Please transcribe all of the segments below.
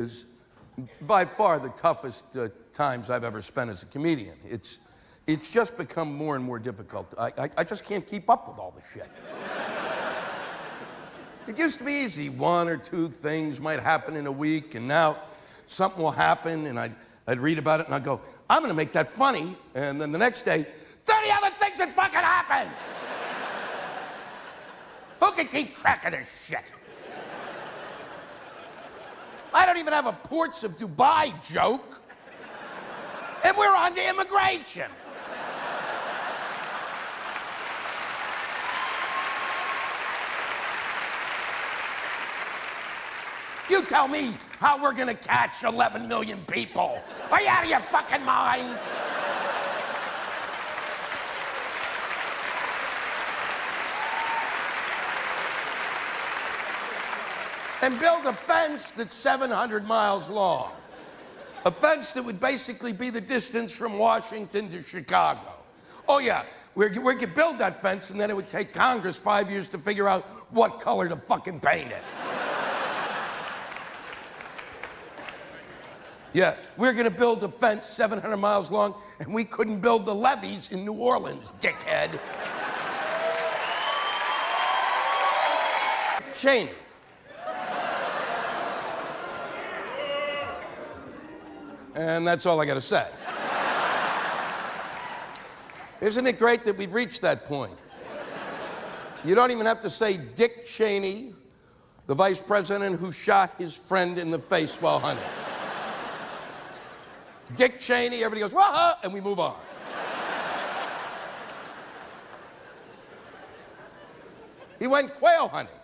is by far the toughest times I've ever spent as a comedian. It's just become more and more difficult. I just can't keep up with all the shit. It used to be easy. One or two things might happen in a week, and now something will happen, and I'd read about it, and I'd go, I'm gonna make that funny, and then the next day, 30 other things that fucking happened! Who can keep track of this shit? I don't even have a Ports of Dubai joke, and we're on to immigration. You tell me how we're gonna catch 11 million people. Are you out of your fucking minds? And build a fence that's 700 miles long. A fence that would basically be the distance from Washington to Chicago. Oh yeah, we could build that fence, and then it would take Congress 5 years to figure out what color to fucking paint it. Yeah, we're gonna build a fence 700 miles long, and we couldn't build the levees in New Orleans, dickhead. Cheney. And that's all I gotta say. Isn't it great that we've reached that point? You don't even have to say Dick Cheney, the vice president who shot his friend in the face while hunting. Dick Cheney, everybody goes, wah, and we move on. He went quail hunting.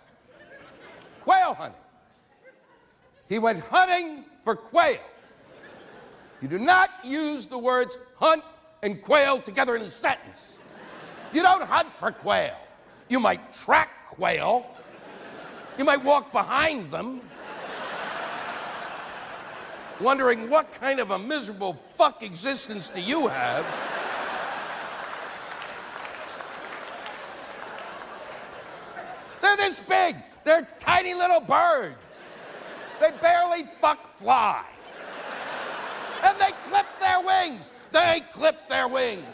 Quail hunting. He went hunting for quail. You do not use the words hunt and quail together in a sentence. You don't hunt for quail. You might track quail. You might walk behind them, wondering what kind of a miserable fuck existence do you have? They're this big. They're tiny little birds. They barely fuck fly. And they clipped their wings. They clipped their wings.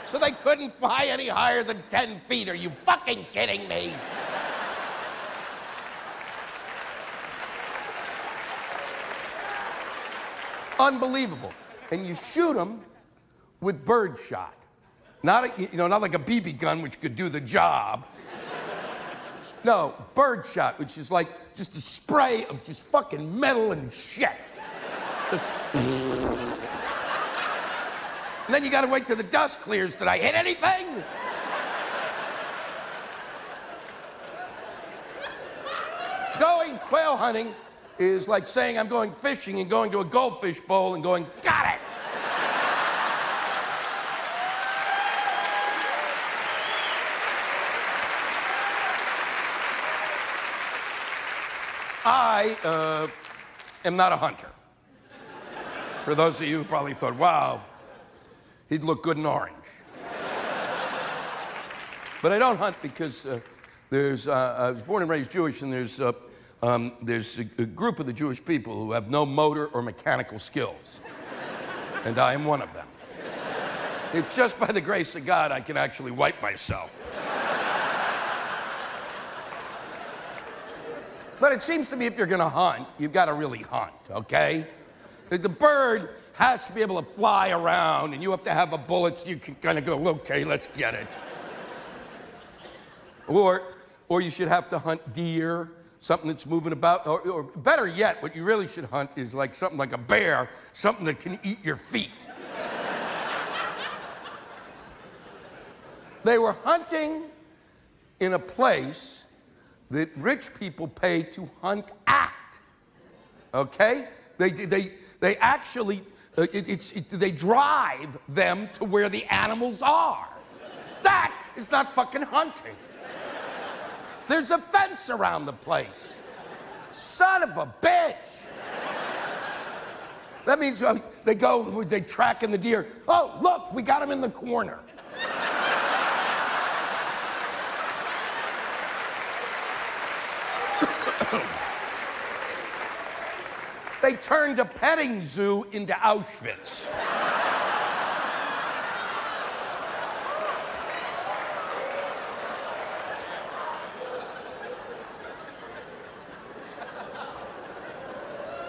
So they couldn't fly any higher than 10 feet. Are you fucking kidding me? Unbelievable. And you shoot them with birdshot. Not like a BB gun, which could do the job. No, birdshot, which is like just a spray of just fucking metal and shit. Just and then you gotta wait till the dust clears. Did I hit anything? Going quail hunting is like saying I'm going fishing and going to a goldfish bowl and going, got it! I am not a hunter. For those of you who probably thought, wow, he'd look good in orange. But I don't hunt because I was born and raised Jewish, and there's a group of the Jewish people who have no motor or mechanical skills. And I am one of them. It's just by the grace of God I can actually wipe myself. But it seems to me if you're gonna hunt, you've gotta really hunt, okay? The bird has to be able to fly around, and you have to have a bullet so you can kind of go, okay, let's get it. Or you should have to hunt deer, something that's moving about, or better yet, what you really should hunt is like something like a bear, something that can eat your feet. They were hunting in a place that rich people pay to hunt at, okay? They actually, they drive them to where the animals are. That is not fucking hunting. There's a fence around the place. Son of a bitch. That means they track in the deer. Oh, look, we got him in the corner. They turned a petting zoo into Auschwitz.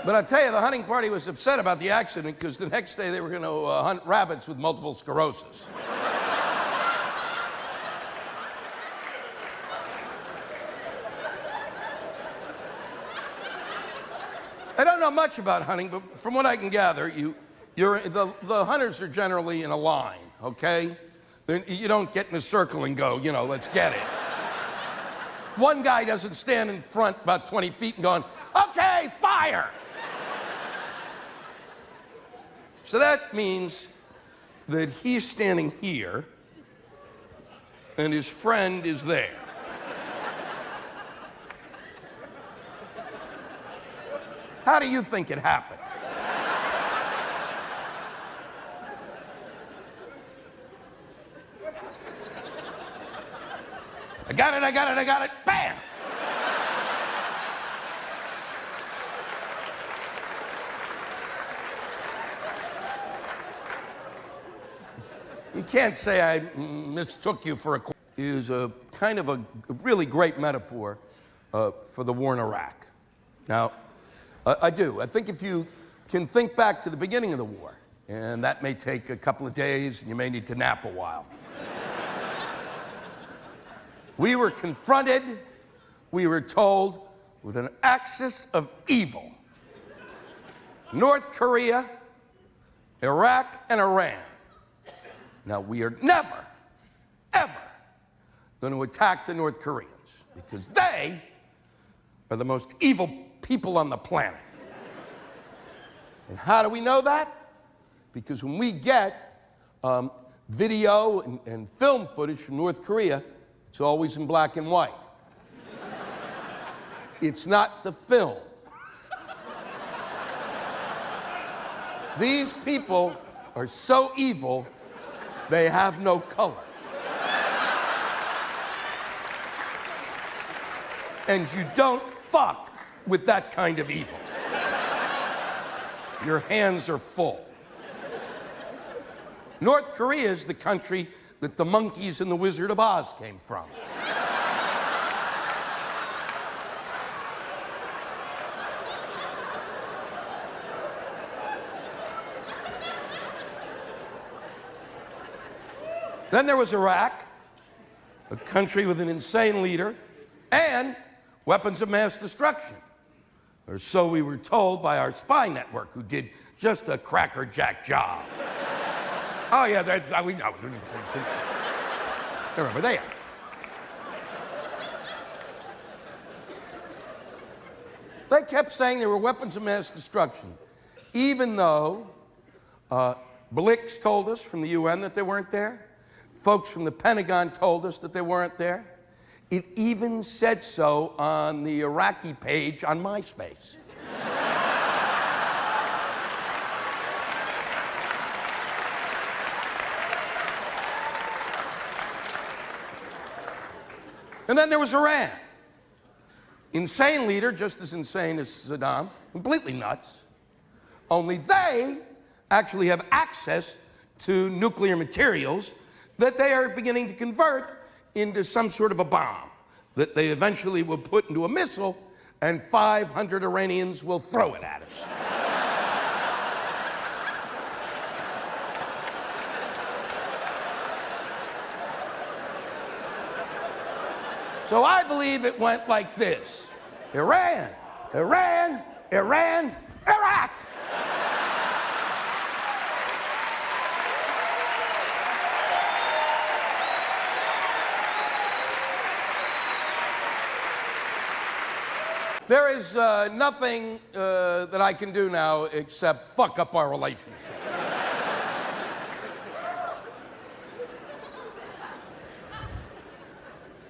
But I'll tell you, the hunting party was upset about the accident because the next day they were going to hunt rabbits with multiple sclerosis. I don't know much about hunting, but from what I can gather, the hunters are generally in a line, okay? You don't get in a circle and go, let's get it. One guy doesn't stand in front about 20 feet and going, okay, fire! So that means that he's standing here and his friend is there. How do you think it happened? I got it, bam! You can't say I mistook you for a... is a kind of a really great metaphor for the war in Iraq. Now, I do. I think if you can think back to the beginning of the war, and that may take a couple of days, and you may need to nap a while. We were confronted, we were told, with an axis of evil. North Korea, Iraq, and Iran. Now, we are never, ever going to attack the North Koreans because they are the most evil people on the planet. And how do we know that? Because when we get video and film footage from North Korea, it's always in black and white. It's not the film. These people are so evil, they have no color. And you don't fuck with that kind of evil. Your hands are full. North Korea is the country that the monkeys in The Wizard of Oz came from. Then there was Iraq, a country with an insane leader and weapons of mass destruction. Or so we were told by our spy network, who did just a crackerjack job. Oh, yeah, we know. Remember, they are. They kept saying there were weapons of mass destruction, even though Blix told us from the UN that they weren't there. Folks from the Pentagon told us that they weren't there. It even said so on the Iraqi page on MySpace. And then there was Iran. Insane leader, just as insane as Saddam, completely nuts. Only they actually have access to nuclear materials that they are beginning to convert into some sort of a bomb that they eventually will put into a missile, and 500 Iranians will throw it at us. So I believe it went like this: Iran, Iran, Iran, Iraq. There is nothing that I can do now except fuck up our relationship.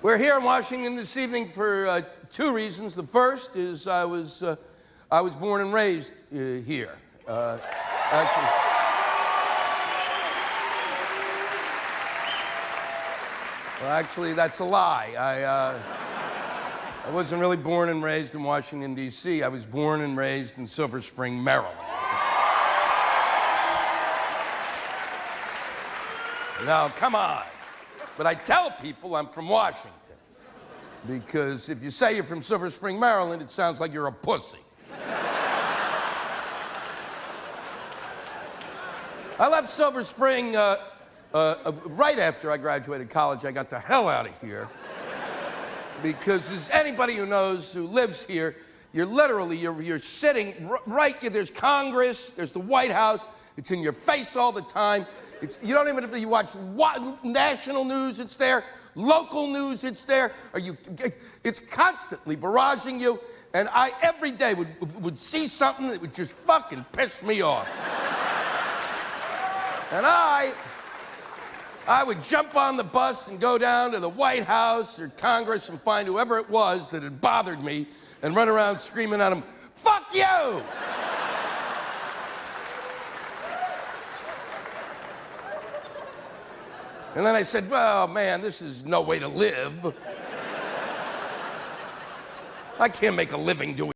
We're here in Washington this evening for two reasons. The first is I was born and raised here. Actually, that's a lie. I wasn't really born and raised in Washington, D.C. I was born and raised in Silver Spring, Maryland. Now, come on. But I tell people I'm from Washington. Because if you say you're from Silver Spring, Maryland, it sounds like you're a pussy. I left Silver Spring right after I graduated college. I got the hell out of here. Because as anybody who knows, who lives here, you're literally, you're sitting right here. There's Congress, there's the White House. It's in your face all the time. You don't even have to, you watch national news, it's there. Local news, it's there. It's constantly barraging you. And I, every day, would see something that would just fucking piss me off. And I would jump on the bus and go down to the White House or Congress and find whoever it was that had bothered me and run around screaming at them, "Fuck you!" And then I said, well, man, this is no way to live. I can't make a living doing